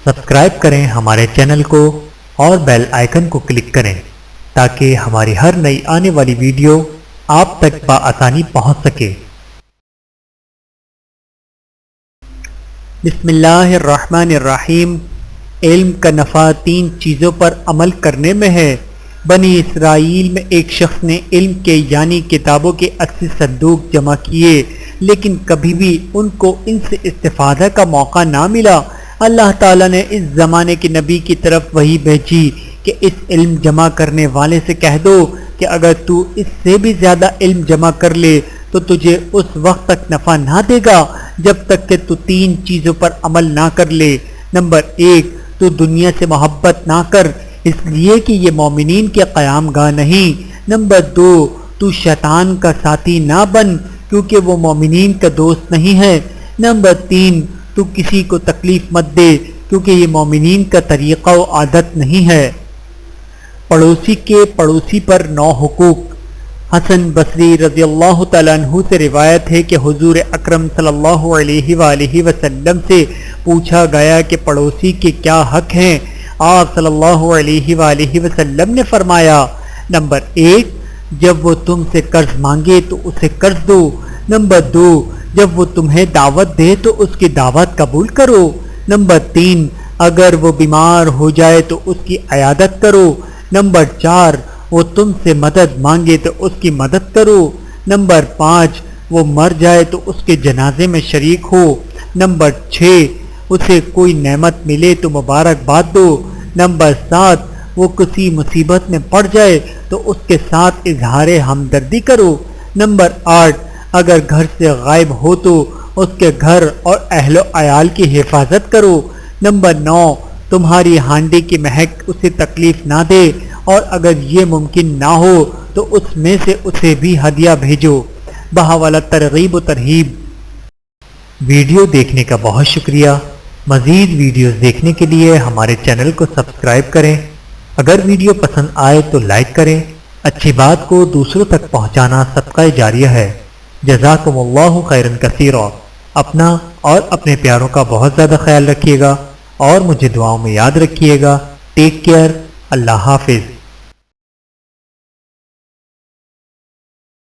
Subscribe کریں ہمارے channel کو اور بیل آئیکن کو کلک کریں تاکہ ہماری ہر نئی آنے والی ویڈیو آپ تک بآسانی پہنچ سکے۔ بسم اللہ الرحمن الرحیم۔ علم کا نفع 3 چیزوں پر عمل کرنے میں ہے۔ بنی اسرائیل میں ایک شخص نے علم کے یعنی کتابوں کے 80 صندوق جمع کیے، لیکن کبھی بھی ان کو ان سے استفادہ کا موقع نہ ملا۔ اللہ تعالیٰ نے اس زمانے کے نبی کی طرف وحی بھیجی کہ اس علم جمع کرنے والے سے کہہ دو کہ اگر تو اس سے بھی زیادہ علم جمع کر لے تو تجھے اس وقت تک نفع نہ دے گا جب تک کہ تو 3 چیزوں پر عمل نہ کر لے۔ نمبر 1، تو دنیا سے محبت نہ کر اس لیے کہ یہ مومنین کے قیام گاہ نہیں۔ نمبر 2، تو شیطان کا ساتھی نہ بن کیونکہ وہ مومنین کا دوست نہیں ہے۔ نمبر 3، تو کسی کو تکلیف مت دے کیونکہ یہ مومنین کا طریقہ و عادت نہیں ہے۔ پڑوسی کے پڑوسی پر 9 حقوق۔ حسن بصری رضی اللہ تعالیٰ عنہ سے روایت ہے کہ حضور اکرم صلی اللہ علیہ وآلہ وسلم سے پوچھا گیا کہ پڑوسی کے کیا حق ہیں۔ آپ صلی اللہ علیہ وآلہ وسلم نے فرمایا، نمبر 1، جب وہ تم سے قرض مانگے تو اسے قرض دو۔ نمبر 2، جب وہ تمہیں دعوت دے تو اس کی دعوت قبول کرو۔ نمبر 3، اگر وہ بیمار ہو جائے تو اس کی عیادت کرو۔ نمبر 4، وہ تم سے مدد مانگے تو اس کی مدد کرو۔ نمبر 5، وہ مر جائے تو اس کے جنازے میں شریک ہو۔ نمبر 6، اسے کوئی نعمت ملے تو مبارکباد دو۔ نمبر 7، وہ کسی مصیبت میں پڑ جائے تو اس کے ساتھ اظہار ہمدردی کرو۔ نمبر 8، اگر گھر سے غائب ہو تو اس کے گھر اور اہل و عیال کی حفاظت کرو۔ نمبر 9، تمہاری ہانڈی کی مہک اسے تکلیف نہ دے اور اگر یہ ممکن نہ ہو تو اس میں سے اسے بھی ہدیہ بھیجو۔ بحوالہ ترغیب و ترہیب۔ ویڈیو دیکھنے کا بہت شکریہ۔ مزید ویڈیوز دیکھنے کے لیے ہمارے چینل کو سبسکرائب کریں۔ اگر ویڈیو پسند آئے تو لائک کریں۔ اچھی بات کو دوسروں تک پہنچانا صدقہ جاریہ ہے۔ جزاکم اللہ خیرا کثیرا۔ اپنا اور اپنے پیاروں کا بہت زیادہ خیال رکھیے گا اور مجھے دعاؤں میں یاد رکھیے گا۔ Take care. اللہ حافظ۔